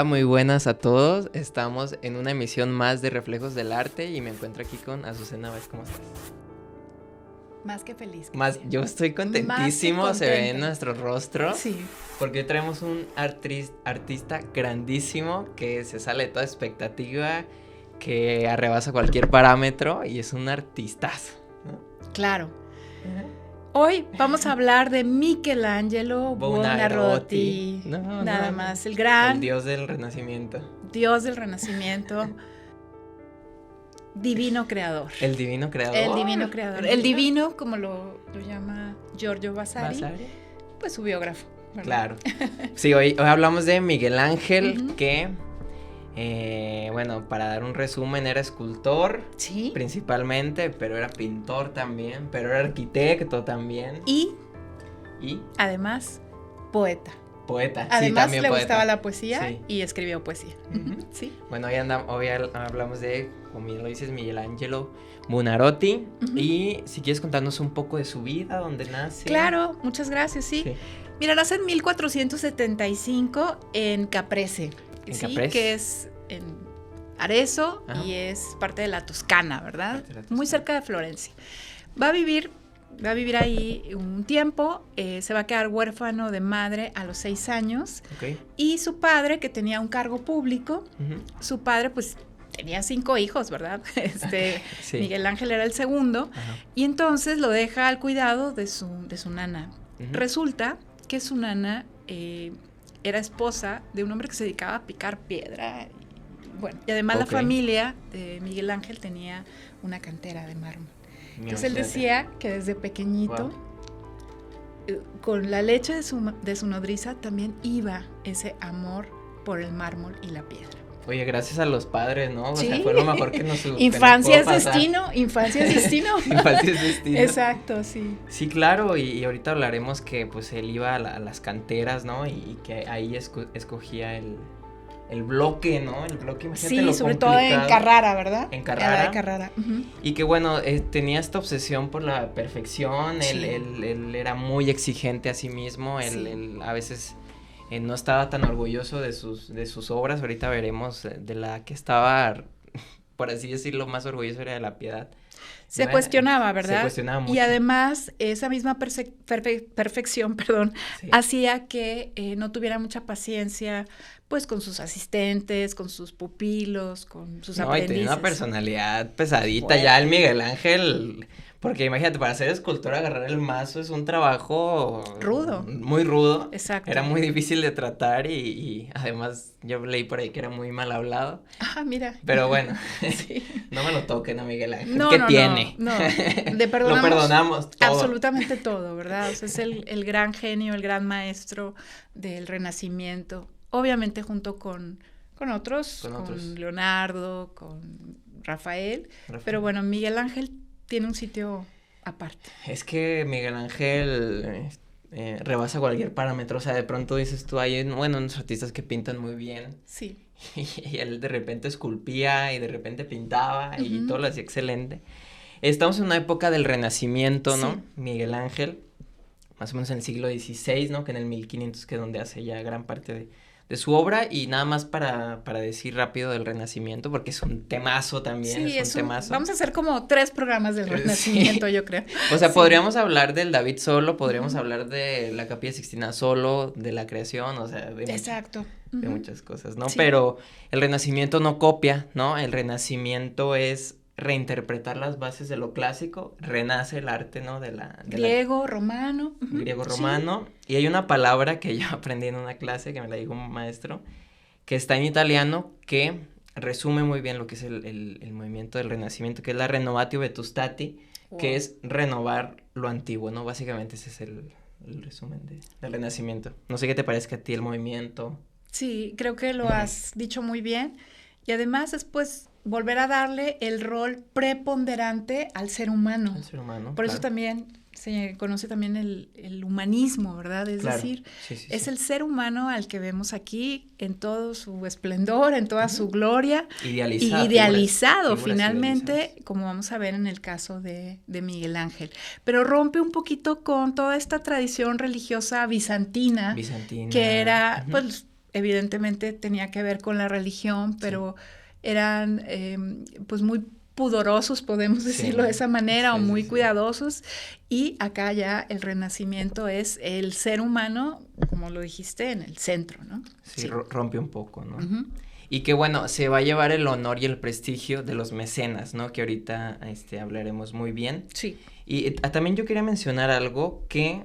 Hola, muy buenas a todos. Estamos en una emisión más de Reflejos del Arte y me encuentro aquí con Azucena Báez. ¿Cómo estás? Más que feliz. Yo estoy contentísimo, se ve en nuestro rostro. Sí. Porque hoy traemos un artista grandísimo que se sale de toda expectativa, que arrebasa cualquier parámetro y es un artistazo, ¿no? Claro. Hoy vamos a hablar de Michelangelo Buonarroti. Nada más, el gran... El dios del Renacimiento. Dios del Renacimiento. Divino creador. El divino creador. El divino creador. El divino, como lo llama Giorgio Vasari, pues su biógrafo, ¿verdad? Claro. Sí, hoy hablamos de Miguel Ángel, que, bueno, para dar un resumen, era escultor, sí, principalmente, pero era pintor también, pero era arquitecto también. Y además, poeta. Poeta, además, sí, también le poeta. Gustaba la poesía, sí. Y escribió poesía. Sí. Bueno, hoy hablamos de, como bien lo dices, Michelangelo Buonarroti. Y si quieres contarnos un poco de su vida, dónde nace. Claro, muchas gracias, sí. Mira, nace en 1475 en Caprese, que es en Arezzo. Ajá. Y es parte de la Toscana, ¿verdad? Muy cerca de Florencia. Va a vivir ahí un tiempo, se va a quedar huérfano de madre a los 6 años. Okay. Y su padre, que tenía un cargo público, su padre pues tenía 5 hijos, ¿verdad? Sí. Miguel Ángel era el segundo. Ajá. Y entonces lo deja al cuidado de su nana. Resulta que su nana era esposa de un hombre que se dedicaba a picar piedra. Bueno, y además la familia de Miguel Ángel tenía una cantera de mármol. Entonces él decía que desde pequeñito, con la leche de su nodriza, también iba ese amor por el mármol y la piedra. Oye, gracias a los padres, ¿no? Sí. O sea, fue lo mejor que nos Infancia es destino, infancia es destino. Infancia es destino. Exacto, sí. Sí, claro, y ahorita hablaremos que pues él iba a las canteras, ¿no? Y que ahí escogía el bloque, ¿no? El bloque, imagínate sí, lo sobre complicado. Todo en Carrara, ¿verdad? En Carrara. En Carrara. Y que bueno, tenía esta obsesión por la perfección, sí. él era muy exigente a sí mismo, él a veces no estaba tan orgulloso de sus obras, ahorita veremos de la que estaba, por así decirlo, más orgulloso era de La Piedad. Se cuestionaba, ¿verdad? Se cuestionaba mucho. Y además, esa misma perfección, sí. Hacía que no tuviera mucha paciencia, pues, con sus asistentes, con sus pupilos, con sus aprendices. No, y tenía una personalidad pesadita, ya el Miguel Ángel, porque imagínate, para ser escultor, agarrar el mazo es un trabajo... rudo. Muy rudo. Exacto. Era muy difícil de tratar y además yo leí por ahí que era muy mal hablado. Ah, mira. Pero bueno, sí. No me lo toquen a Miguel Ángel. No, ¿Qué tiene? No, Lo perdonamos todo. Absolutamente todo, ¿verdad? O sea, es el gran genio, el gran maestro del Renacimiento. Obviamente junto con otros, con Leonardo, con Rafael. Pero bueno, Miguel Ángel tiene un sitio aparte. Es que Miguel Ángel rebasa cualquier parámetro, o sea, de pronto dices tú, hay, bueno, unos artistas que pintan muy bien. Sí. Y él de repente esculpía y de repente pintaba y todo lo hacía excelente. Estamos en una época del Renacimiento, ¿no? Sí. Miguel Ángel, más o menos en el siglo XVI, ¿no? Que en el 1500 que es donde hace ya gran parte de su obra. Y nada más para decir rápido del Renacimiento, porque es un temazo también, sí, es un temazo. Vamos a hacer como 3 programas del Renacimiento, sí. Yo creo. O sea, podríamos hablar del David solo, podríamos hablar de la Capilla Sixtina solo, de la creación, o sea, exacto. De muchas cosas, ¿no? Sí. Pero el Renacimiento no copia, ¿no? El Renacimiento es reinterpretar las bases de lo clásico, renace el arte, ¿no? Griego, romano. Griego, romano. Sí. Y hay una palabra que yo aprendí en una clase, que me la dijo un maestro, que está en italiano, que resume muy bien lo que es el movimiento del Renacimiento, que es la renovatio vetustati, que es renovar lo antiguo, ¿no? Básicamente ese es el resumen del Renacimiento. No sé qué te parezca a ti el movimiento. Sí, creo que lo has dicho muy bien. Y además es pues volver a darle el rol preponderante al ser humano. Al ser humano, por eso también se conoce también el humanismo, ¿verdad? Es decir, es el ser humano al que vemos aquí en todo su esplendor, en toda su gloria. Idealizado finalmente, como vamos a ver en el caso de Miguel Ángel. Pero rompe un poquito con toda esta tradición religiosa bizantina. Que era, pues, evidentemente tenía que ver con la religión, pero eran pues muy pudorosos, podemos decirlo de esa manera, o muy cuidadosos. Y acá ya el Renacimiento es el ser humano, como lo dijiste, en el centro, ¿no? Sí, rompe un poco, ¿no? Y que bueno, se va a llevar el honor y el prestigio de los mecenas, ¿no? Que ahorita hablaremos muy bien. Sí. Y también yo quería mencionar algo que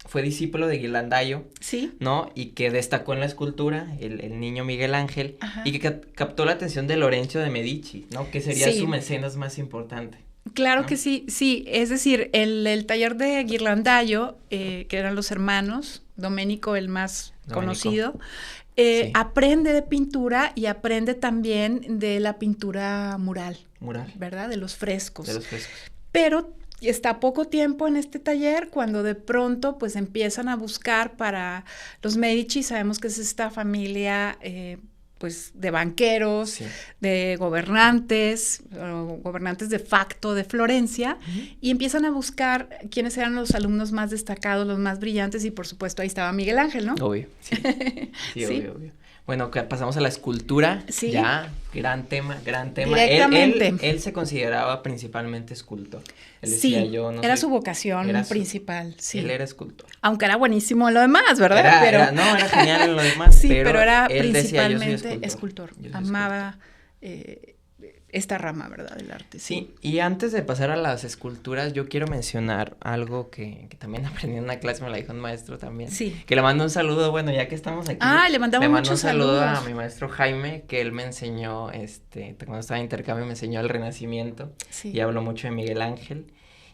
fue discípulo de Ghirlandaio, sí, ¿no? Y que destacó en la escultura, el niño Miguel Ángel, ajá, y que captó la atención de Lorenzo de Medici, ¿no? Que sería su mecenas más importante. Claro, ¿no? Que sí, es decir, el taller de Ghirlandaio, que eran los hermanos, Domenico el más conocido, aprende de pintura y aprende también de la pintura mural, ¿verdad? De los frescos. Pero está poco tiempo en este taller cuando de pronto pues empiezan a buscar para los Medici. Sabemos que es esta familia pues de banqueros, de gobernantes de facto de Florencia, y empiezan a buscar quiénes eran los alumnos más destacados, los más brillantes, y por supuesto ahí estaba Miguel Ángel, ¿no? Obvio, sí, obvio. Bueno, pasamos a la escultura, ya, gran tema. Directamente. Él se consideraba principalmente escultor. Él decía, era su vocación principal, Él era escultor. Aunque era buenísimo en lo demás, ¿verdad? Era genial en lo demás, pero era principalmente escultor. Amaba esta rama, ¿verdad? Del arte. Sí, y antes de pasar a las esculturas, yo quiero mencionar algo que también aprendí en una clase, me la dijo un maestro también. Sí. Que le mando un saludo, bueno, ya que estamos aquí. Le mando un saludo a mi maestro Jaime, que él me enseñó, cuando estaba en intercambio me enseñó el Renacimiento. Sí. Y habló mucho de Miguel Ángel.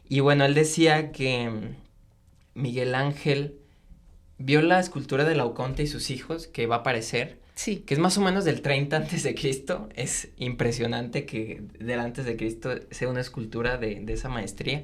Y bueno, él decía que Miguel Ángel vio la escultura de Laoconte y sus hijos, que va a aparecer. Sí. Que es más o menos del 30 antes de Cristo. Es impresionante que del antes de Cristo sea una escultura de esa maestría.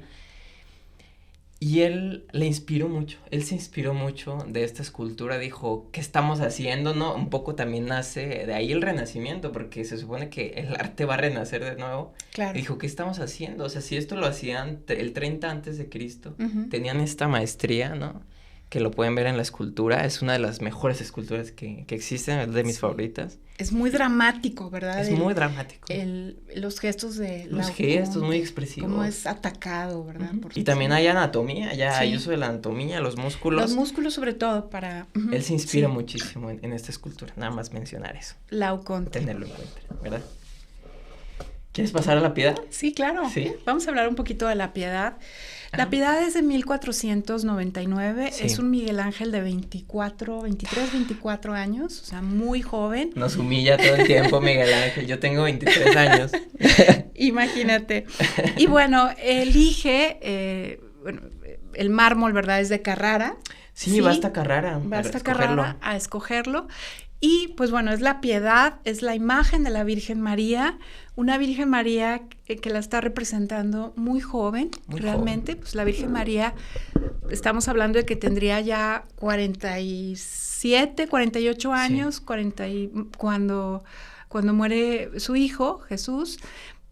Y él le inspiró mucho. Él se inspiró mucho de esta escultura. Dijo, ¿qué estamos haciendo? ¿No? Un poco también nace de ahí el Renacimiento, porque se supone que el arte va a renacer de nuevo. Claro. Dijo, ¿qué estamos haciendo? O sea, si esto lo hacían el 30 antes de Cristo, tenían esta maestría, ¿no? Que lo pueden ver en la escultura, es una de las mejores esculturas que existen, es de mis favoritas. Es muy dramático, ¿verdad? Es muy dramático. Los gestos de Los gestos muy expresivos. Cómo es atacado, ¿verdad? Y también hay anatomía, hay uso de la anatomía, los músculos. Los músculos sobre todo para... Él se inspira muchísimo en esta escultura, nada más mencionar eso. Laoconte. Tenerlo en cuenta, ¿verdad? ¿Quieres pasar a la Piedad? Sí, claro. ¿Sí? Vamos a hablar un poquito de la Piedad. La Piedad es de 1499, es un Miguel Ángel de 24 años, o sea, muy joven. Nos humilla todo el tiempo Miguel Ángel, yo tengo 23 años. Imagínate. Y bueno, elige, el mármol, ¿verdad? Es de Carrara. Sí, va hasta Carrara. Va hasta Carrara a escogerlo. Y pues bueno, es la Piedad, es la imagen de la Virgen María, una Virgen María que la está representando muy joven, realmente. Pues la Virgen María, estamos hablando de que tendría ya 47, 48 años, cuando muere su hijo, Jesús,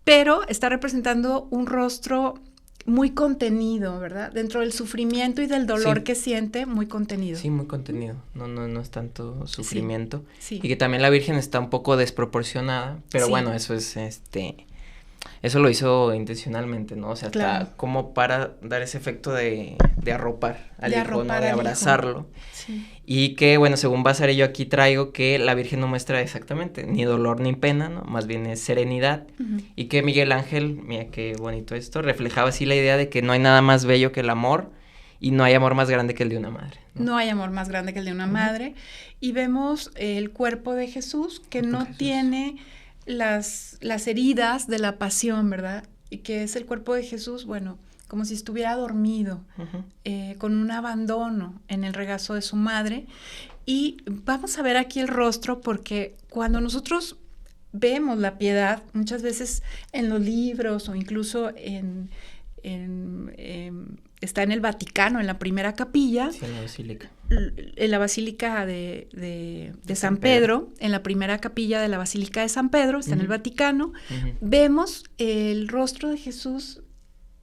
pero está representando un rostro muy contenido, ¿verdad? Dentro del sufrimiento y del dolor que siente, muy contenido. Sí, muy contenido. No es tanto sufrimiento. Sí. Y que también la Virgen está un poco desproporcionada, pero bueno, eso es eso lo hizo intencionalmente, ¿no? O sea, hasta como para dar ese efecto de arropar al hijo, ¿no? De abrazarlo. Sí. Y que, bueno, según Vasari, yo aquí traigo que la Virgen no muestra exactamente ni dolor ni pena, ¿no? Más bien es serenidad. Y que Miguel Ángel, mira qué bonito esto, reflejaba así la idea de que no hay nada más bello que el amor y no hay amor más grande que el de una madre. No hay amor más grande que el de una madre. Y vemos el cuerpo de Jesús que no tiene las heridas de la pasión, ¿verdad? Y que es el cuerpo de Jesús, bueno, como si estuviera dormido, con un abandono en el regazo de su madre. Y vamos a ver aquí el rostro, porque cuando nosotros vemos la Piedad, muchas veces en los libros o incluso está en el Vaticano, en la primera capilla. Sí, en la basílica. En la basílica de San Pedro, en la primera capilla de la basílica de San Pedro, está en el Vaticano. Vemos el rostro de Jesús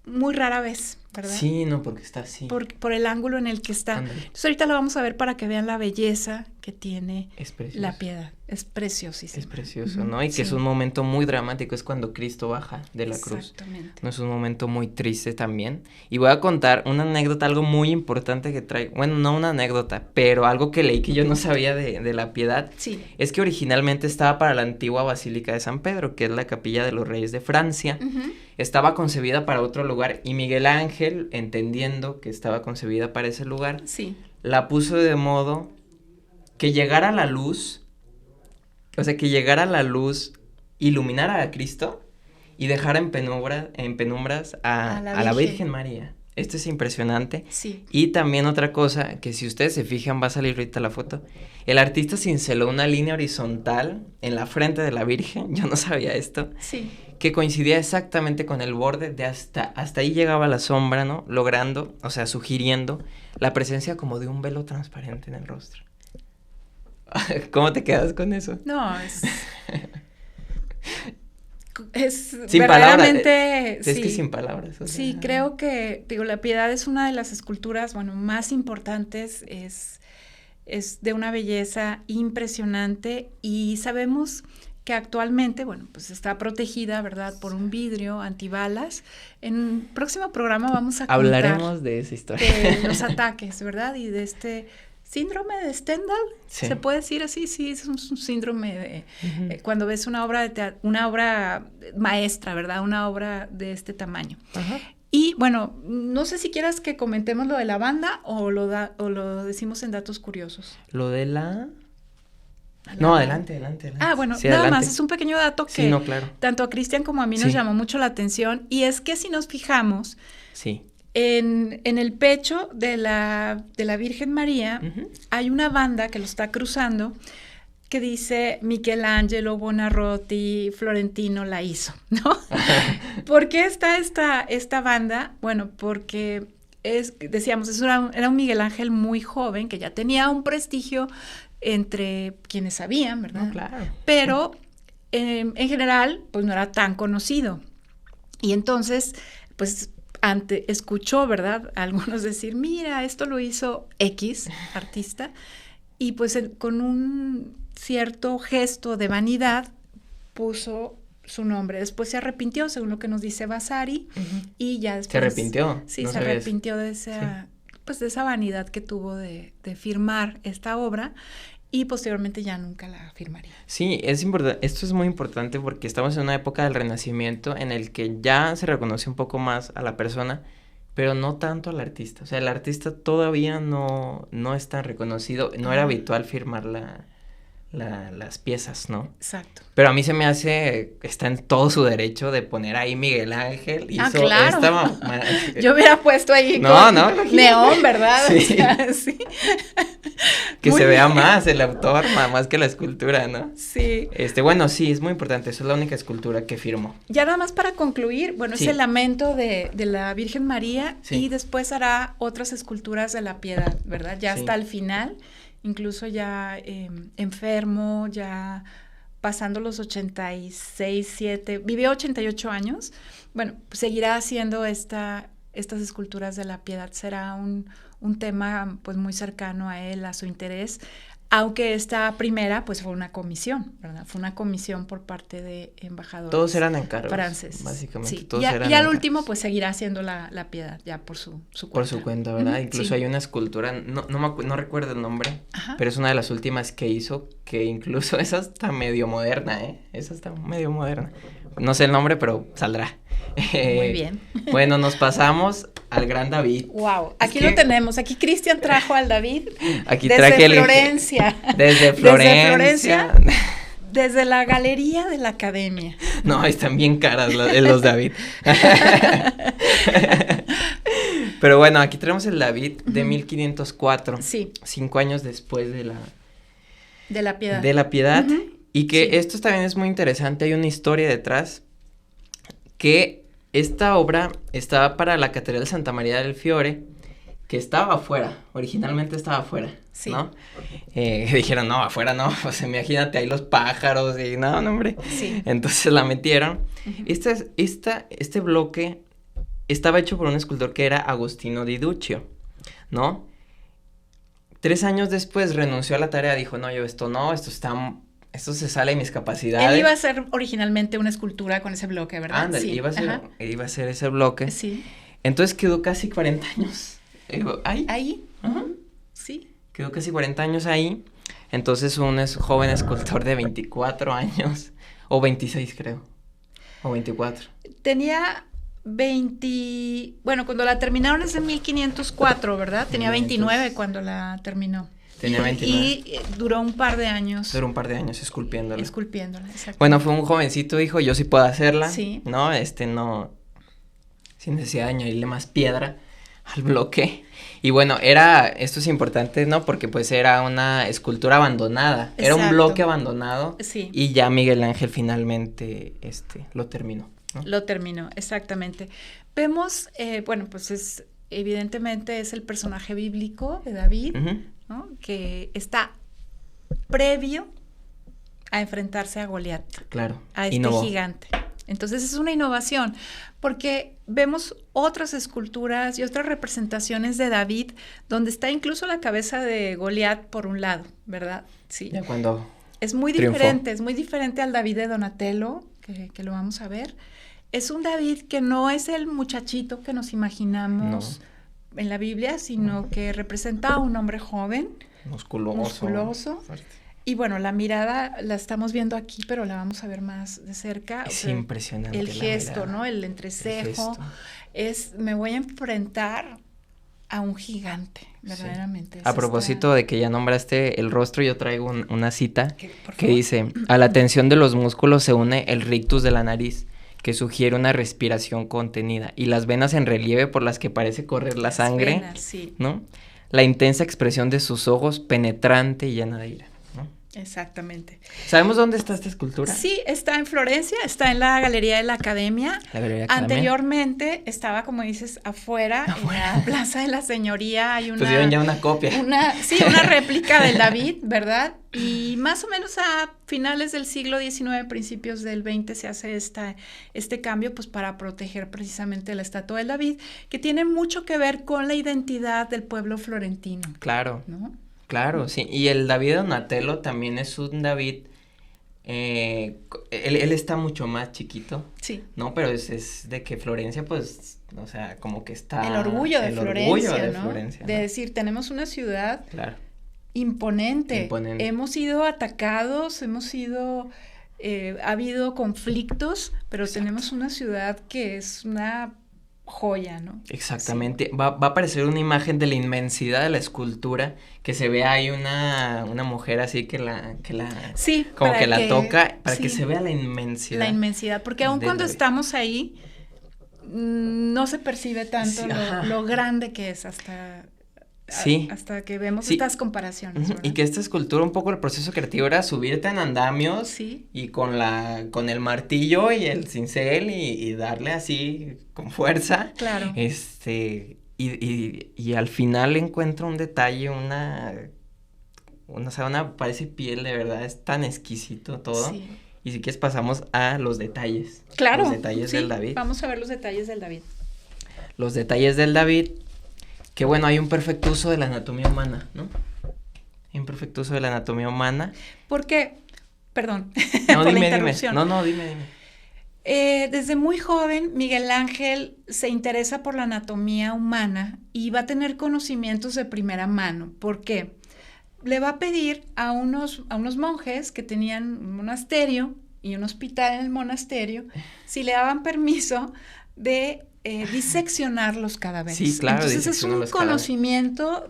muy rara vez, ¿verdad? Sí, no, porque está así. Por el ángulo en el que está. Ándale. Entonces ahorita lo vamos a ver para que vean la belleza que tiene la precioso. piedad. Es preciosísimo. Es precioso, ¿no? Y que es un momento muy dramático, es cuando Cristo baja de la cruz. Exactamente. No es un momento muy triste también. Y voy a contar una anécdota, algo muy importante que trae, bueno, no una anécdota, pero algo que leí que yo no sabía de la piedad. Sí. Es que originalmente estaba para la antigua Basílica de San Pedro, que es la capilla de los Reyes de Francia. Estaba concebida para otro lugar y Miguel Ángel, entendiendo que estaba concebida para ese lugar, la puso de modo que llegara la luz, o sea, que llegara la luz, iluminara a Cristo y dejara en penumbras a la Virgen María. Esto es impresionante. Sí. Y también otra cosa, que si ustedes se fijan, va a salir ahorita la foto, el artista cinceló una línea horizontal en la frente de la Virgen, yo no sabía esto, que coincidía exactamente con el borde de hasta ahí llegaba la sombra, ¿no? Logrando, o sea, sugiriendo la presencia como de un velo transparente en el rostro. ¿Cómo te quedas con eso? No, es sin verdaderamente... palabras. Es que sin palabras. O sea. Sí, creo que, la piedad es una de las esculturas, más importantes, es de una belleza impresionante y sabemos que actualmente, pues está protegida, ¿verdad?, por un vidrio antibalas. En el próximo programa vamos a hablaremos de esa historia. De los ataques, ¿verdad?, y de este... síndrome de Stendhal, ¿se puede decir así? Sí, es un síndrome de cuando ves una obra una obra maestra, ¿verdad? Una obra de este tamaño. Y bueno, no sé si quieras que comentemos lo de la banda o lo decimos en datos curiosos. Lo de la... No, adelante. Ah, bueno, sí, nada adelante. más, es un pequeño dato que claro. Tanto a Cristian como a mí nos llamó mucho la atención, y es que si nos fijamos... En el pecho de la Virgen María hay una banda que lo está cruzando que dice Michelangelo Buonarroti Florentino la hizo, ¿no? ¿Por qué está esta banda? Bueno, porque decíamos, era un Miguel Ángel muy joven que ya tenía un prestigio entre quienes sabían, ¿verdad? No, claro. Pero en general, pues no era tan conocido. Y entonces, pues... escuchó, ¿verdad?, a algunos decir, mira, esto lo hizo X artista, y pues con un cierto gesto de vanidad puso su nombre. Después se arrepintió, según lo que nos dice Vasari, y ya después... ¿Se arrepintió? Sí, no se arrepintió de esa, pues de esa vanidad que tuvo de firmar esta obra, y posteriormente ya nunca la firmaría. Sí, es importante, esto es muy importante porque estamos en una época del Renacimiento en el que ya se reconoce un poco más a la persona, pero no tanto al artista. O sea, el artista todavía no es tan reconocido, no era habitual firmar las piezas, ¿no? Exacto. Pero a mí se me hace, está en todo su derecho de poner ahí Miguel Ángel. Hizo claro. Yo hubiera puesto ahí neón, ¿verdad? Sí. O sea, sí. Que se vea más el autor, más que la escultura, ¿no? Sí. Bueno, sí, es muy importante, esa es la única escultura que firmó. Ya nada más para concluir, es el lamento de la Virgen María, y después hará otras esculturas de la Piedad, ¿verdad? Ya hasta el final, incluso ya enfermo, ya pasando los 86, 7, vivió 88 años, pues seguirá haciendo estas esculturas de la Piedad, será un tema pues muy cercano a él, a su interés, aunque esta primera pues fue una comisión, ¿verdad? Fue una comisión por parte de embajadores. Todos eran encargos, franceses. Básicamente, sí. todos Y eran al encargos. último pues seguirá haciendo la Piedad, ya por su cuenta. Por su cuenta, ¿verdad? Incluso hay una escultura, no recuerdo el nombre, pero es una de las últimas que hizo, que incluso esa está medio moderna, Esa está medio moderna. No sé el nombre, pero saldrá. Muy bien. Bueno, nos pasamos al gran David. Wow, aquí lo tenemos. Aquí Cristian trajo al David. Aquí desde Florencia. Desde Florencia. Desde la galería de la Academia. No, están bien caras los David. Pero bueno, aquí tenemos el David de 1504. Sí. 5 años después de la Piedad. De la Piedad. Y que esto también es muy interesante. Hay una historia detrás. Que esta obra estaba para la Catedral de Santa María del Fiore, que estaba afuera, originalmente estaba afuera, ¿no? Dijeron, no, afuera no, pues imagínate ahí los pájaros y no, hombre. Sí. Entonces la metieron. Este bloque estaba hecho por un escultor que era Agostino Di Duccio, ¿no? 3 años después renunció a la tarea, dijo, no, yo esto se sale de mis capacidades. Él iba a hacer originalmente una escultura con ese bloque, ¿verdad? Ándale, sí. iba a hacer ese bloque. Sí. Entonces quedó casi 40 años ahí. Ajá. Sí. Quedó casi 40 años ahí. Entonces un joven escultor de 24 años, o 26 creo, o 24. Tenía cuando la terminaron es en 1504, ¿verdad? Tenía 29 cuando la terminó. Tenía 29. Y duró un par de años. Duró un par de años esculpiéndola. Exacto. Bueno, fue un jovencito, dijo, yo sí puedo hacerla. Sí. No, no, sin necesidad de añadirle más piedra al bloque. Y bueno, esto es importante, ¿no? Porque pues era una escultura abandonada. Exacto. Era un bloque abandonado. Sí. Y ya Miguel Ángel finalmente, lo terminó, ¿no? Lo terminó, exactamente. Vemos, pues evidentemente es el personaje bíblico de David, uh-huh, ¿no? Que está previo a enfrentarse a Goliat. Claro. A gigante. Entonces es una innovación, porque vemos otras esculturas y otras representaciones de David, donde está incluso la cabeza de Goliat por un lado, ¿verdad? Sí. Ya cuando es muy diferente, es muy diferente al David de Donatello, que lo vamos a ver. Es un David que no es el muchachito que nos imaginamos en la Biblia, sino que representa a un hombre joven, musculoso. Fuerte. Y bueno, la mirada la estamos viendo aquí, pero la vamos a ver más de cerca. Es impresionante. El gesto, ¿no? El entrecejo. Me voy a enfrentar a un gigante, verdaderamente. Sí. A propósito de que ya nombraste el rostro, yo traigo una cita que dice, a la tensión de los músculos se une el rictus de la nariz, que sugiere una respiración contenida, y las venas en relieve por las que parece correr la sangre, venas, sí, ¿no? La intensa expresión de sus ojos, penetrante y llena de ira. Exactamente. ¿Sabemos dónde está esta escultura? Sí, está en Florencia, está en la Galería de la Academia. Anteriormente estaba, como dices, afuera, en la Plaza de la Señoría. Hay una... Pusieron ya una copia. Una réplica del David, ¿verdad? Y más o menos a finales del siglo XIX, principios del XX, se hace este cambio, pues para proteger precisamente la estatua del David, que tiene mucho que ver con la identidad del pueblo florentino. Claro. ¿No? Claro, sí, y el David de Donatello también es un David, él está mucho más chiquito, sí, ¿no? Pero es de que Florencia, pues, o sea, como que está... El orgullo de Florencia, ¿no? Florencia, de ¿no? decir, tenemos una ciudad claro, imponente, hemos sido atacados, ha habido conflictos, pero exacto, tenemos una ciudad que es una... joya, ¿no? Exactamente. Sí. Va a aparecer una imagen de la inmensidad de la escultura, que se ve ahí una mujer así que la sí, como que la toca, para que se vea la inmensidad. La inmensidad, porque aun cuando estamos ahí, no se percibe tanto lo grande que es hasta que vemos estas comparaciones. Y que esta escultura, un poco el proceso creativo era subirte en andamios, sí, y con el martillo y el cincel y darle así con fuerza. Claro. Y al final encuentra un detalle, parece piel, de verdad, es tan exquisito todo. Sí. Y si quieres pasamos a los detalles. Claro. Los detalles del David. Vamos a ver los detalles del David. Los detalles del David. Que bueno, hay un perfecto uso de la anatomía humana, ¿no? Hay un perfecto uso de la anatomía humana. ¿Por qué? Perdón, no, por la interrupción. Dime. Desde muy joven, Miguel Ángel se interesa por la anatomía humana y va a tener conocimientos de primera mano. ¿Por qué? Le va a pedir a unos monjes que tenían un monasterio y un hospital en el monasterio si le daban permiso de... diseccionar los cadáveres. Sí, claro. Entonces es un conocimiento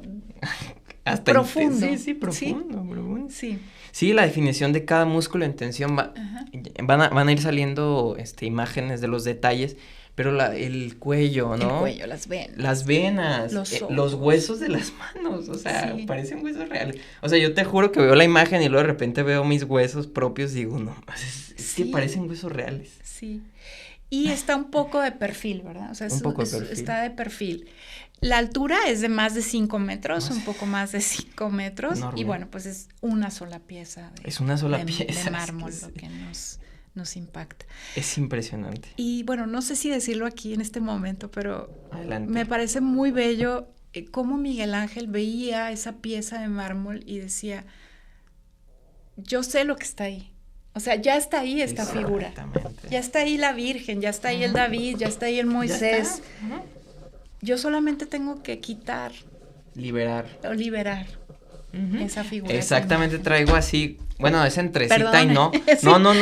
hasta profundo. Sí, profundo. Sí. Sí, la definición de cada músculo en tensión van a ir saliendo imágenes de los detalles, pero el cuello, ¿no? El cuello, las venas, los huesos de las manos, o sea, parecen huesos reales. O sea, yo te juro que veo la imagen y luego de repente veo mis huesos propios y digo, no, es que parecen huesos reales. Sí. Y está un poco de perfil, ¿verdad? O sea, está de perfil. La altura es de más de 5 metros, un poco más de 5 metros. Enorme. Y bueno, pues es una sola pieza. Es una sola pieza. De mármol lo que nos impacta. Es impresionante. Y bueno, no sé si decirlo aquí en este momento, pero adelante. Me parece muy bello cómo Miguel Ángel veía esa pieza de mármol y decía, yo sé lo que está ahí. O sea, ya está ahí esta figura. Ya está ahí la Virgen, ya está ahí el David, ya está ahí el Moisés. Yo solamente tengo que quitar. Liberar esa figura. Exactamente, traigo así, bueno, es entre cita Perdone. y no. Sí. No,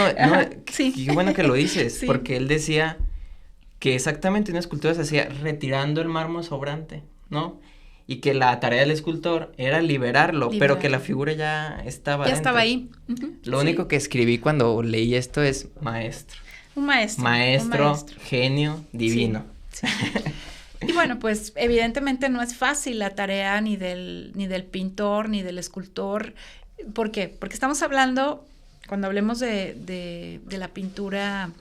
Sí. qué bueno que lo dices, Sí. porque él decía que exactamente una escultura se hacía retirando el mármol sobrante, ¿no? Y que la tarea del escultor era liberarlo, pero que la figura ya estaba ya estaba ahí. Lo único que escribí cuando leí esto es maestro. Un maestro. Maestro, genio, divino. Sí. Y bueno, pues evidentemente no es fácil la tarea ni del pintor, ni del escultor. ¿Por qué? Porque estamos hablando, cuando hablemos de la pintura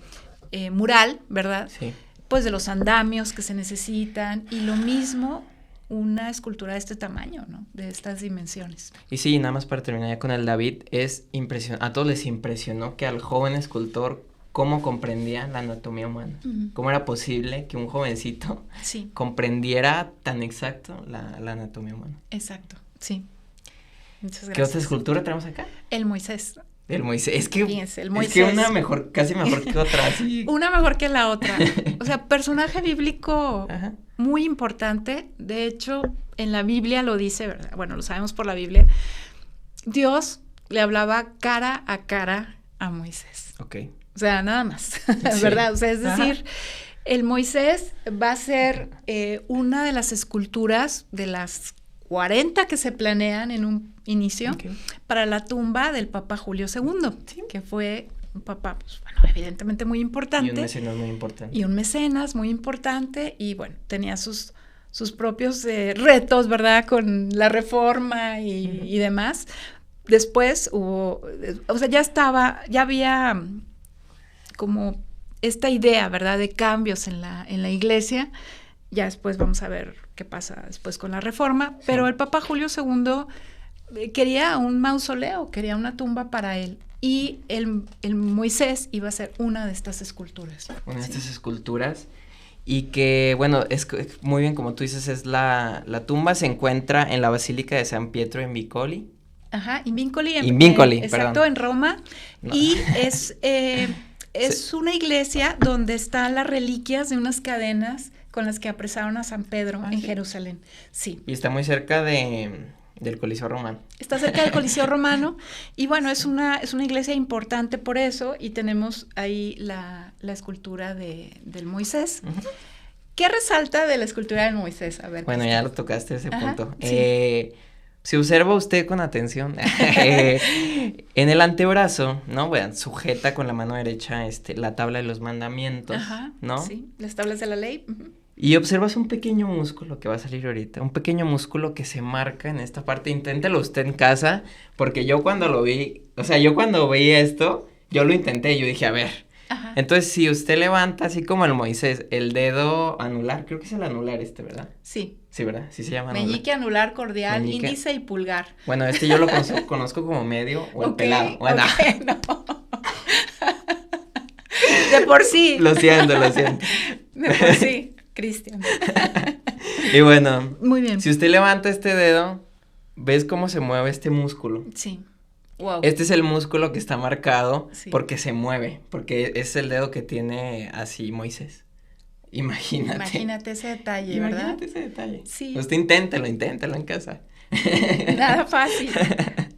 mural, ¿verdad? Sí. Pues de los andamios que se necesitan y lo mismo una escultura de este tamaño, ¿no? De estas dimensiones. Y sí, nada más para terminar ya con el David, es impresionante, a todos les impresionó que al joven escultor cómo comprendía la anatomía humana, cómo era posible que un jovencito comprendiera tan exacto la anatomía humana. Exacto, sí. Muchas gracias. ¿Qué otra escultura tenemos acá? El Moisés. El Moisés, es que, fíjense, el Moisés. Es que una mejor, casi mejor que otra, sí. Una mejor que la otra. O sea, personaje bíblico muy importante. De hecho, en la Biblia lo dice, ¿verdad? Bueno, lo sabemos por la Biblia. Dios le hablaba cara a cara a Moisés. Ok. O sea, nada más, ¿verdad? O sea, es decir, el Moisés va a ser una de las esculturas de las 40 que se planean en un inicio para la tumba del Papa Julio II, que fue un papa, pues, bueno, evidentemente muy importante. Y un mecenas muy importante. Y un mecenas muy importante, y bueno, tenía sus propios retos, ¿verdad? Con la reforma y demás. Después hubo, o sea, ya había como esta idea, ¿verdad? De cambios en la iglesia. Ya después vamos a ver qué pasa después con la reforma, pero el Papa Julio II quería un mausoleo, quería una tumba para él, y el Moisés iba a ser una de estas esculturas. Una de estas esculturas, y que, bueno, es muy bien como tú dices, es la tumba se encuentra en la Basílica de San Pietro in Vincoli. Ajá, in Vincoli, exacto, perdón. En Roma, no. Y es una iglesia donde están las reliquias de unas cadenas con las que apresaron a San Pedro en Jerusalén. Sí. Y está muy cerca del Coliseo Romano. Está cerca del Coliseo Romano y bueno, es una iglesia importante por eso, y tenemos ahí la escultura del Moisés. ¿Qué resalta de la escultura del Moisés? A ver. Bueno, ya lo tocaste ese punto. Sí. Si observa usted con atención, en el antebrazo, ¿no? Bueno, sujeta con la mano derecha la tabla de los mandamientos, ¿no? Sí, las tablas de la ley. Y observas un pequeño músculo que va a salir ahorita, un pequeño músculo que se marca en esta parte. Inténtelo usted en casa, porque yo cuando lo vi, o sea, yo cuando veía esto, yo lo intenté, yo dije, a ver. Entonces, si usted levanta así como el Moisés, el dedo anular, creo que es el anular ¿verdad? Sí. Sí, ¿verdad? Sí se llama anular. Meñique, anular, cordial, índice y pulgar. Bueno, yo lo conozco como medio o el pelado. Bueno. No. De por sí. Lo siento. De por sí, Cristian. Y bueno. Muy bien. Si usted levanta este dedo, ¿ves cómo se mueve este músculo? Sí. Wow. Este es el músculo que está marcado porque se mueve, porque es el dedo que tiene así Moisés. Imagínate ese detalle, ¿verdad? Imagínate ese detalle. Sí. Usted inténtelo en casa. Nada fácil.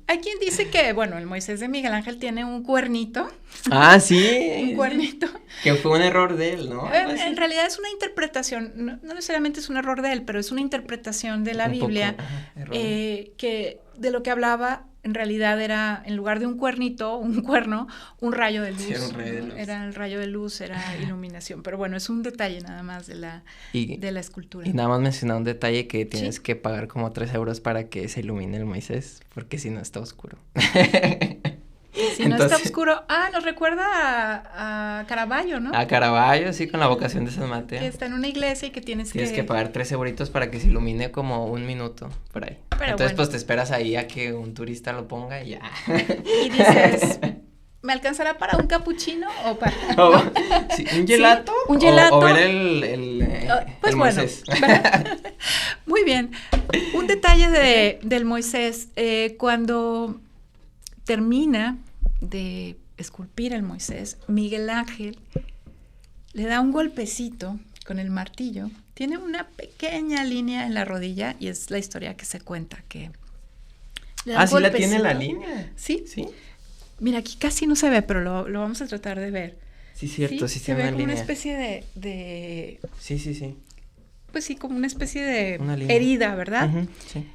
Hay quien dice que, bueno, el Moisés de Miguel Ángel tiene un cuernito. Ah, sí. Un cuernito. Que fue un error de él, ¿no? En realidad es una interpretación, no necesariamente es un error de él, pero es una interpretación de la Biblia que de lo que hablaba en realidad era, en lugar de un cuernito, un cuerno, un rayo de luz. Sí, era un rayo de luz. Era el rayo de luz, era iluminación. Pero bueno, es un detalle nada más de la escultura. Y nada más mencionar un detalle que tienes que pagar como 3 euros para que se ilumine el Moisés, porque si no está oscuro. Si no está oscuro. Nos recuerda a Caravaggio, ¿no? A Caravaggio, sí, con la vocación de San Mateo. Que está en una iglesia y que tienes que pagar 3 euritos para que se ilumine como 1 minuto, por ahí. Pero entonces, pues, te esperas ahí a que un turista lo ponga y ya. Y dices, ¿me alcanzará para un capuchino o para...? Sí, ¿un gelato? Sí, un gelato. O ver el pues bueno, Moisés. Muy bien. Un detalle del Moisés, cuando termina de esculpir el Moisés, Miguel Ángel le da un golpecito con el martillo. Tiene una pequeña línea en la rodilla y es la historia que se cuenta que... ¿Sí la tiene la línea? Sí. Mira, aquí casi no se ve, pero lo vamos a tratar de ver. Sí, cierto, sí tiene una línea. Se ve como una especie de... Sí. Pues sí, como una especie de una herida, ¿verdad? Sí.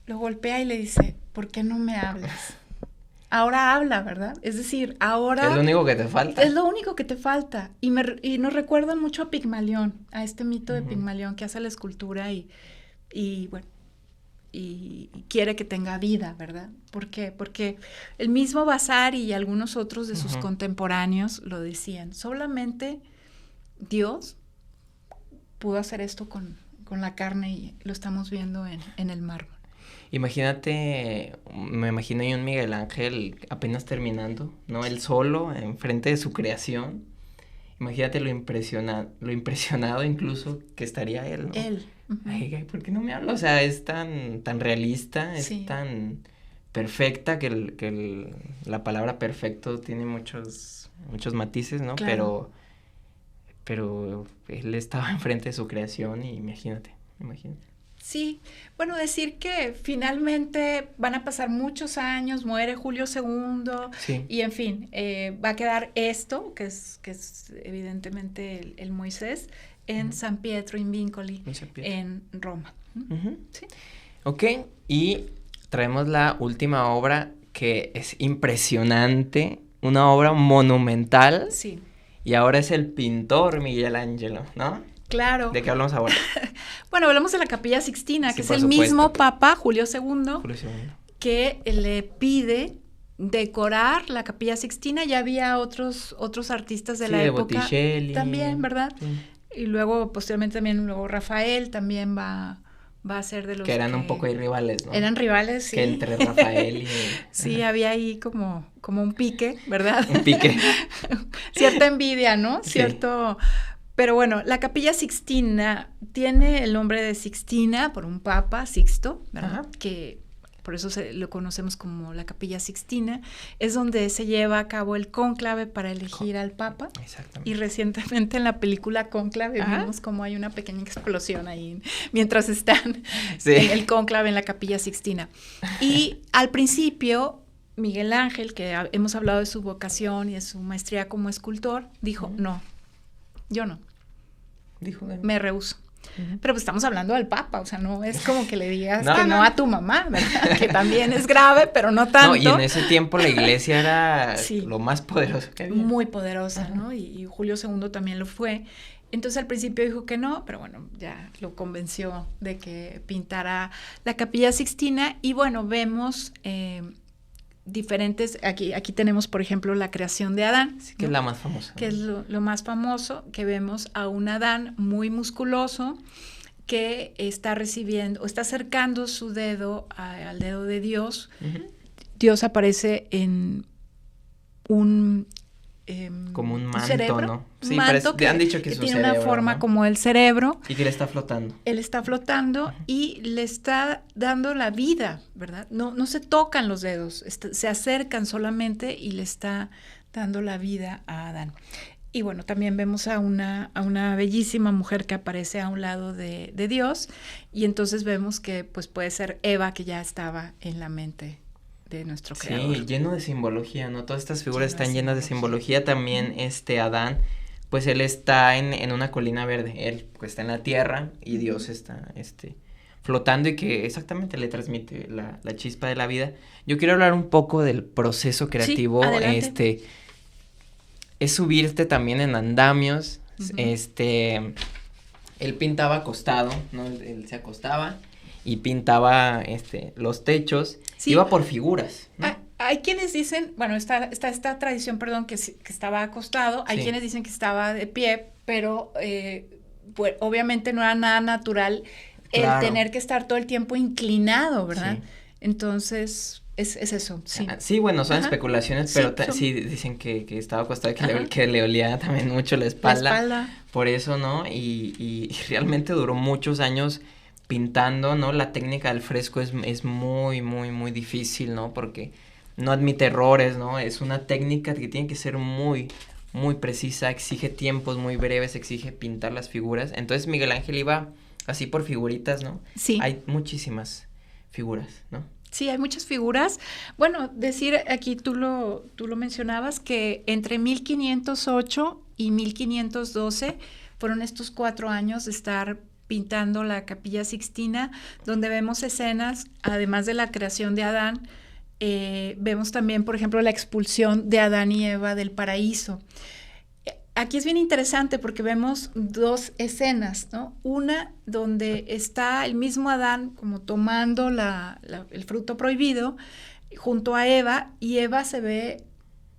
Lo golpea y le dice, ¿por qué no me hablas? Ahora habla, ¿verdad? Es decir, ahora... Es lo único que te falta. Es lo único que te falta. Y nos recuerdan mucho a Pigmalión, a este mito de Pigmalión que hace la escultura y bueno, y quiere que tenga vida, ¿verdad? ¿Por qué? Porque el mismo Vasari y algunos otros de sus contemporáneos lo decían. Solamente Dios pudo hacer esto con la carne y lo estamos viendo en el mármol. Imagínate, me imagino yo un Miguel Ángel apenas terminando, ¿no? Él solo, enfrente de su creación. Imagínate lo impresionado incluso que estaría él, ¿no? Él. Ay, ¿por qué no me habla? O sea, es tan realista, es tan perfecta que la palabra perfecto tiene muchos matices, ¿no? Claro. Pero él estaba enfrente de su creación y imagínate. Sí, bueno, decir que finalmente van a pasar muchos años, muere Julio II, y en fin, va a quedar esto, que es evidentemente el Moisés, en San Pietro in Vincoli, en Roma. ¿Sí? Ok, y traemos la última obra que es impresionante, una obra monumental. Sí. Y ahora es el pintor Miguel Ángelo, ¿no? Claro. ¿De qué hablamos ahora? Bueno, hablamos de la Capilla Sixtina, que es el mismo Papa, Julio II, que le pide decorar la Capilla Sixtina. Ya había otros artistas de la época. Botticelli. También, ¿verdad? Sí. Y luego, posteriormente también, Rafael también va a ser de los que eran un poco ahí rivales, ¿no? Eran rivales, sí. Que entre Rafael y... Sí, había ahí como un pique, ¿verdad? Un pique. Cierta envidia, ¿no? Sí. Cierto... Pero bueno, la Capilla Sixtina tiene el nombre de Sixtina por un papa, Sixto, ¿verdad? Que por eso lo conocemos como la Capilla Sixtina. Es donde se lleva a cabo el cónclave para elegir al papa. Exactamente. Y recientemente en la película Cónclave vimos como hay una pequeña explosión ahí mientras están en el cónclave en la Capilla Sixtina. Y al principio, Miguel Ángel, que hemos hablado de su vocación y de su maestría como escultor, dijo, no. Yo no. Me rehúso. Pero pues estamos hablando del Papa, o sea, no es como que le digas que no a tu mamá, ¿verdad? Que también es grave, pero no tanto. No, y en ese tiempo la iglesia era lo más poderoso que había. Muy poderosa, ¿no? Y Julio II también lo fue. Entonces al principio dijo que no, pero bueno, ya lo convenció de que pintara la Capilla Sixtina. Y bueno, vemos... diferentes, aquí tenemos por ejemplo la creación de Adán, sí, que es la más famosa, que es lo más famoso, que vemos a un Adán muy musculoso que está acercando su dedo al dedo de Dios. Dios aparece en un como un manto, cerebro, ¿no? Sí, manto han dicho que tiene cerebro, una forma, ¿no? Como el cerebro. Y que le está flotando. Él está flotando y le está dando la vida, ¿verdad? No se tocan los dedos, se acercan solamente y le está dando la vida a Adán. Y bueno, también vemos a una bellísima mujer que aparece a un lado de Dios, y entonces vemos que pues puede ser Eva, que ya estaba en la mente de nuestro creador. Sí, lleno de simbología, ¿no? Todas estas figuras están llenas de simbología. También Adán, pues él está en una colina verde, él pues está en la tierra y Dios está flotando, y que exactamente le transmite la chispa de la vida. Yo quiero hablar un poco del proceso creativo. Sí, es subirte también en andamios. Él pintaba acostado, ¿no? Él se acostaba y pintaba los techos. Sí. Iba por figuras, ¿no? Hay quienes dicen, bueno, está esta tradición, perdón, que estaba acostado. Hay quienes dicen que estaba de pie, pero pues, obviamente no era nada natural el tener que estar todo el tiempo inclinado, ¿verdad? Sí. Entonces, Es eso, sí. Sí, bueno, son especulaciones, pero sí dicen que estaba acostado, que le olía también mucho la espalda. Por eso, ¿no? Y realmente duró muchos años pintando, ¿no? La técnica del fresco es muy, muy, muy difícil, ¿no? Porque no admite errores, ¿no? Es una técnica que tiene que ser muy, muy precisa, exige tiempos muy breves, exige pintar las figuras. Entonces Miguel Ángel iba así por figuritas, ¿no? Sí. Hay muchísimas figuras, ¿no? Sí, hay muchas figuras. Bueno, decir aquí tú lo mencionabas que entre 1508 y 1512 fueron estos 4 años de estar pintando la Capilla Sixtina, donde vemos escenas, además de la creación de Adán, vemos también, por ejemplo, la expulsión de Adán y Eva del paraíso. Aquí es bien interesante porque vemos 2 escenas, ¿no? Una donde está el mismo Adán como tomando el fruto prohibido junto a Eva, y Eva se ve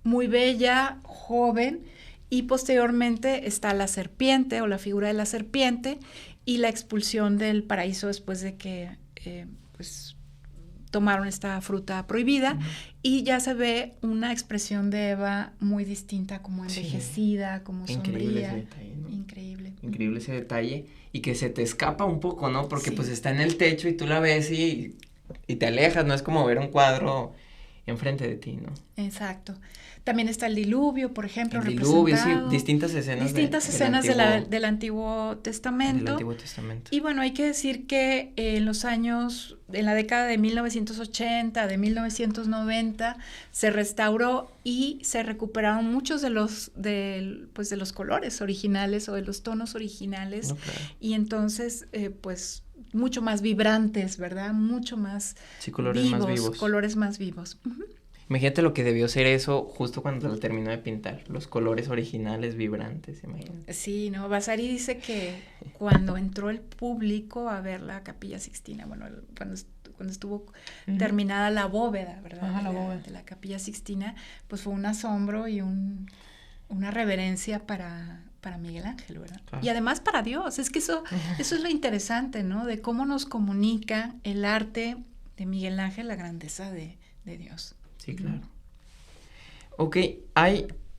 muy bella, joven, y posteriormente está la serpiente o la figura de la serpiente y la expulsión del paraíso después de que pues tomaron esta fruta prohibida, y ya se ve una expresión de Eva muy distinta, como envejecida, como sombría. Ese detalle, ¿no? Increíble Ese detalle, y que se te escapa un poco, ¿no? Porque sí. Pues está en el techo y tú la ves y te alejas, no es como ver un cuadro enfrente de ti, ¿no? Exacto. También está el diluvio, por ejemplo, el diluvio, sí, distintas escenas del Antiguo Testamento. Del Antiguo Testamento. Y bueno, hay que decir que en la década de 1980, de 1990, se restauró y se recuperaron muchos de los colores originales o de los tonos originales. No, claro. Y entonces, pues, mucho más vibrantes, ¿verdad? Mucho más colores más vivos. Uh-huh. Imagínate lo que debió ser eso justo cuando lo terminó de pintar, los colores originales vibrantes, imagínate. Sí, no, Vasari dice que cuando entró el público a ver la Capilla Sixtina, bueno, cuando estuvo terminada la bóveda, ¿verdad? Ajá, la bóveda de la Capilla Sixtina, pues fue un asombro y una reverencia para Miguel Ángel, ¿verdad? Claro. Y además para Dios, es que eso es lo interesante, ¿no? De cómo nos comunica el arte de Miguel Ángel la grandeza de Dios. Sí, claro. Ok,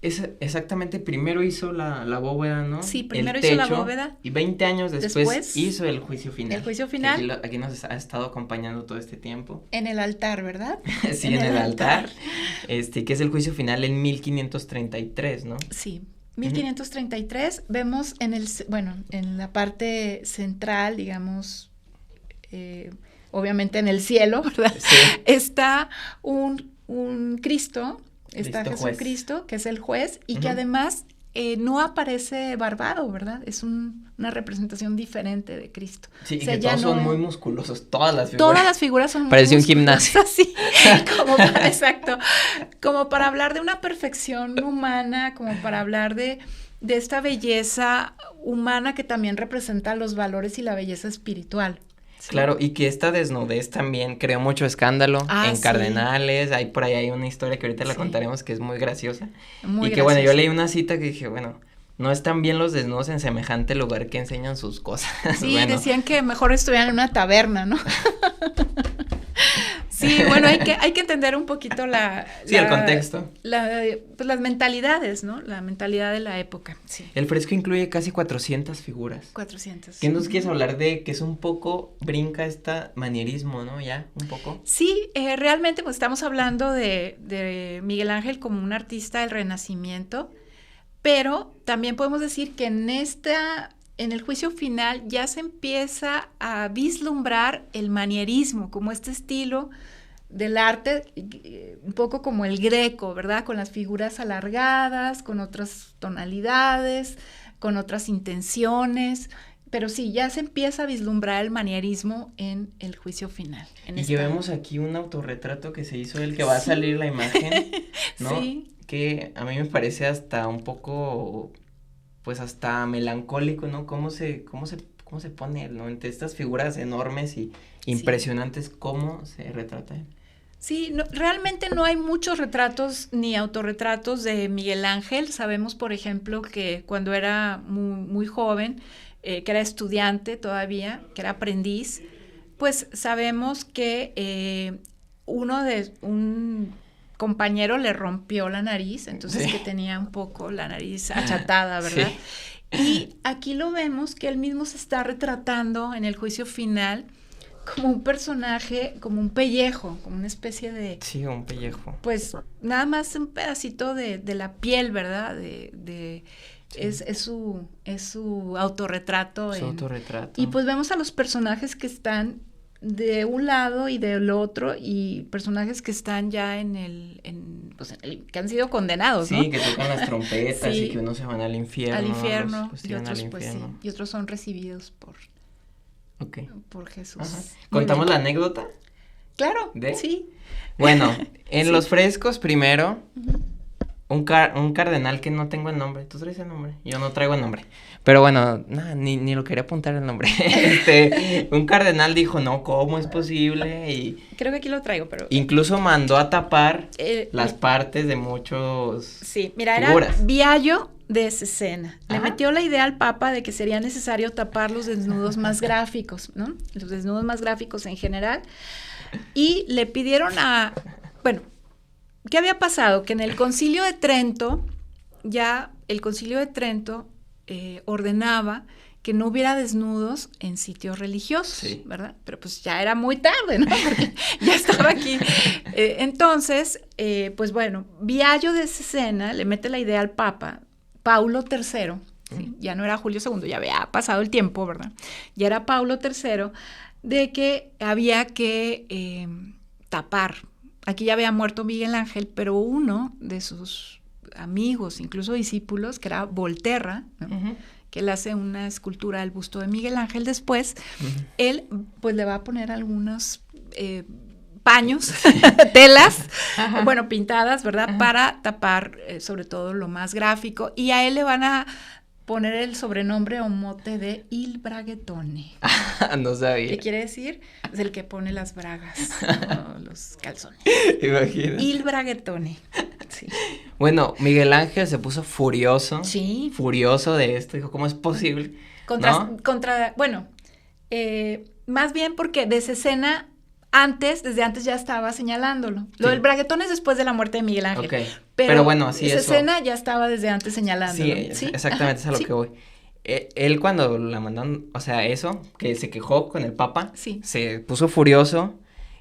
exactamente, primero hizo la bóveda, ¿no? Sí, primero hizo la bóveda. Y 20 años después hizo el juicio final. El juicio final. Aquí nos ha estado acompañando todo este tiempo. En el altar, ¿verdad? Sí, en el altar. Que es el juicio final en 1533, ¿no? Sí, 1533. Vemos en la parte central, digamos, obviamente en el cielo, ¿verdad? Sí. Está un Cristo, está Jesucristo, que es el juez, y que además no aparece barbado, ¿verdad? Es una representación diferente de Cristo. Sí, o sea, y que todos son muy musculosos, todas las figuras. Todas las figuras son muy Parece un gimnasio. Sí, exacto, como para hablar de una perfección humana, como para hablar de esta belleza humana que también representa los valores y la belleza espiritual. Sí. Claro, y que esta desnudez también creó mucho escándalo en Cardenales, por ahí hay una historia que ahorita la contaremos que es muy graciosa. Muy graciosa. Bueno, yo leí una cita que dije, bueno, no están bien los desnudos en semejante lugar que enseñan sus cosas. Sí, decían que mejor estuvieran en una taberna, ¿no? Sí, bueno, hay que entender un poquito el contexto. Pues las mentalidades, ¿no? La mentalidad de la época, sí. El fresco incluye casi 400 figuras. 400. ¿Qué nos quieres hablar de que es un poco, brinca este manierismo, ¿no? Ya, un poco. Sí, realmente pues estamos hablando de Miguel Ángel como un artista del Renacimiento, pero también podemos decir que en el juicio final ya se empieza a vislumbrar el manierismo, como este estilo del arte, un poco como el greco, ¿verdad? Con las figuras alargadas, con otras tonalidades, con otras intenciones, pero sí, ya se empieza a vislumbrar el manierismo en el juicio final. Y vemos aquí un autorretrato que se hizo que va a salir la imagen, ¿no? Sí. Que a mí me parece hasta un poco, pues hasta melancólico, ¿no? Cómo se pone, ¿no? Entre estas figuras enormes y impresionantes, cómo se retrata él. Sí, realmente no hay muchos retratos ni autorretratos de Miguel Ángel. Sabemos, por ejemplo, que cuando era muy, muy joven, que era estudiante todavía, que era aprendiz, pues sabemos que un compañero le rompió la nariz, entonces que tenía un poco la nariz achatada, ¿verdad? Sí. Y aquí lo vemos que él mismo se está retratando en el juicio final como un personaje, como un pellejo, como una especie de... Sí, un pellejo. Pues nada más un pedacito de la piel, ¿verdad? Sí. Es su autorretrato. Su autorretrato. Y pues vemos a los personajes que están de un lado y del otro, y personajes que están ya que han sido condenados, ¿no? Sí, que tocan las trompetas y que unos se van al infierno. Al infierno, y otros pues sí, y otros son recibidos por Jesús. Ajá. ¿Contamos la anécdota? Claro, sí. Bueno, en los frescos primero, un cardenal que no tengo el nombre. ¿Tú traes el nombre? Yo no traigo el nombre. Pero bueno, ni lo quería apuntar el nombre. Un cardenal dijo, no, ¿cómo es posible? Y creo que aquí lo traigo, pero... incluso mandó a tapar las partes de muchos... Sí, mira, figuras. Era Biagio de Cesena. Le metió la idea al Papa de que sería necesario tapar los desnudos más gráficos, ¿no? Los desnudos más gráficos en general. Y le pidieron bueno, ¿qué había pasado? Que en el Concilio de Trento, ordenaba que no hubiera desnudos en sitios religiosos, ¿verdad? Pero pues ya era muy tarde, ¿no? Porque ya estaba aquí. Entonces, pues bueno, Biagio de Cesena le mete la idea al Papa, Paulo III, ¿sí? Ya no era Julio II, ya había pasado el tiempo, ¿verdad? Ya era Paulo III, de que había que tapar. Aquí ya había muerto Miguel Ángel, pero uno de sus amigos, incluso discípulos, que era Volterra, ¿no? Que él hace una escultura del busto de Miguel Ángel después, él pues le va a poner algunos paños, telas, bueno, pintadas, ¿verdad? Para tapar sobre todo lo más gráfico, y a él le van a poner el sobrenombre o mote de Il Braghettone. No sabía. ¿Qué quiere decir? Es el que pone las bragas, ¿no? Los calzones. Imagínate. Il Braghettone. Sí. Bueno, Miguel Ángel se puso furioso. Sí. Furioso de esto. Dijo, ¿cómo es posible? Bueno, más bien porque de Cesena desde antes ya estaba señalándolo. Lo del Braghettone es después de la muerte de Miguel Ángel. Okay. Pero bueno, sí, Cesena ya estaba desde antes señalándolo. Sí, exactamente, es a lo que voy. Él cuando la mandaron, o sea, eso, que se quejó con el Papa, se puso furioso.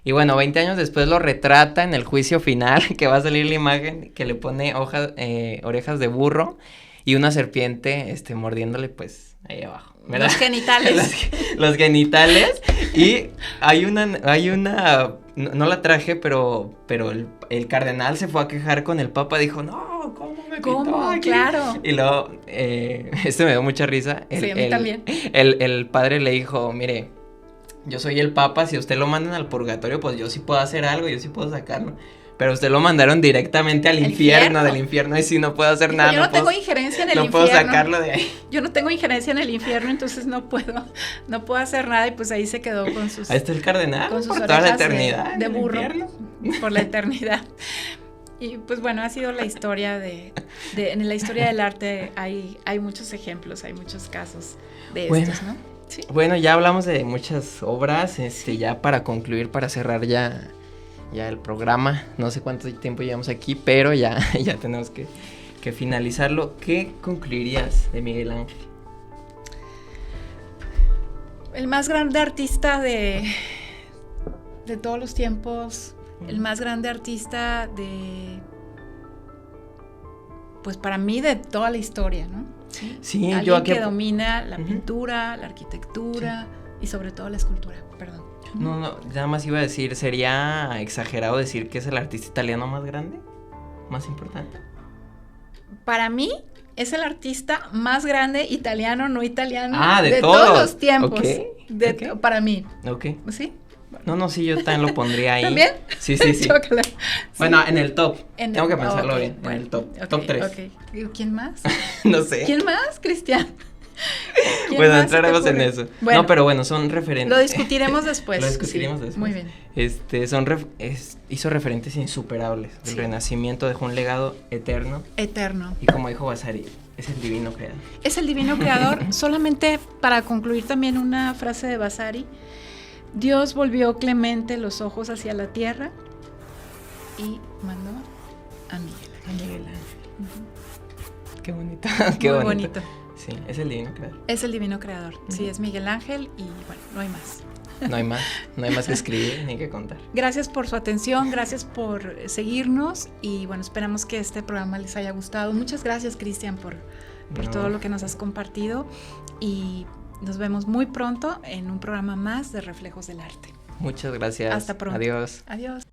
Y bueno, 20 años después lo retrata en el juicio final, que va a salir la imagen, que le pone orejas de burro y una serpiente, mordiéndole, pues, ahí abajo, ¿verdad? Los genitales. Los genitales. Y hay una, no la traje, pero el cardenal se fue a quejar con el Papa, dijo, no, ¿cómo me pintó aquí? Claro. Y luego, me dio mucha risa. Sí, a mí también. El padre le dijo, mire, yo soy el Papa, si usted lo mandan al purgatorio, pues yo sí puedo hacer algo, yo sí puedo sacarlo. Pero usted lo mandaron directamente al infierno, del infierno, y si no puedo hacer nada. Yo no tengo injerencia en el infierno. No puedo sacarlo de ahí. Yo no tengo injerencia en el infierno, entonces no puedo hacer nada, y pues ahí se quedó con sus... Ahí está el cardenal, con sus por toda la eternidad. De burro, por la eternidad. Y pues bueno, ha sido la historia en la historia del arte hay muchos ejemplos, hay muchos casos de estos, ¿no? ¿Sí? Bueno, ya hablamos de muchas obras, ya para concluir, para cerrar ya el programa, no sé cuánto tiempo llevamos aquí, pero ya tenemos que finalizarlo. ¿Qué concluirías de Miguel Ángel? El más grande artista de todos los tiempos, el más grande artista pues para mí de toda la historia, ¿no? Sí, alguien que domina la pintura, la arquitectura y sobre todo la escultura, perdón. No, nada más iba a decir, ¿sería exagerado decir que es el artista italiano más grande? ¿Más importante? Para mí es el artista más grande, italiano, no italiano, de todos los tiempos. Okay. Para mí. Ok. ¿Sí? No, sí, yo también lo pondría ahí. ¿También? Sí. Chócala. Bueno, en el top. Tengo que pensarlo bien, bueno, en el top. Okay, top 3. Okay. ¿Quién más? No sé. ¿Quién más, Cristian? Bueno, entraremos en eso. Bueno, no, pero bueno, son referentes. Lo discutiremos después. Después. Muy bien. Hizo referentes insuperables. El Renacimiento dejó un legado eterno. Y como dijo Vasari, es el divino creador. Es el divino creador. Solamente para concluir también una frase de Vasari. Dios volvió clemente los ojos hacia la tierra y mandó a Miguel Ángel. A Miguel Ángel. Qué bonito. Muy bonito. Sí, es el divino creador. Es el divino creador. Sí, es Miguel Ángel y bueno, no hay más. No hay más que escribir ni que contar. Gracias por su atención, gracias por seguirnos y bueno, esperamos que este programa les haya gustado. Muchas gracias, Cristian, por todo lo que nos has compartido y nos vemos muy pronto en un programa más de Reflejos del Arte. Muchas gracias. Hasta pronto. Adiós. Adiós.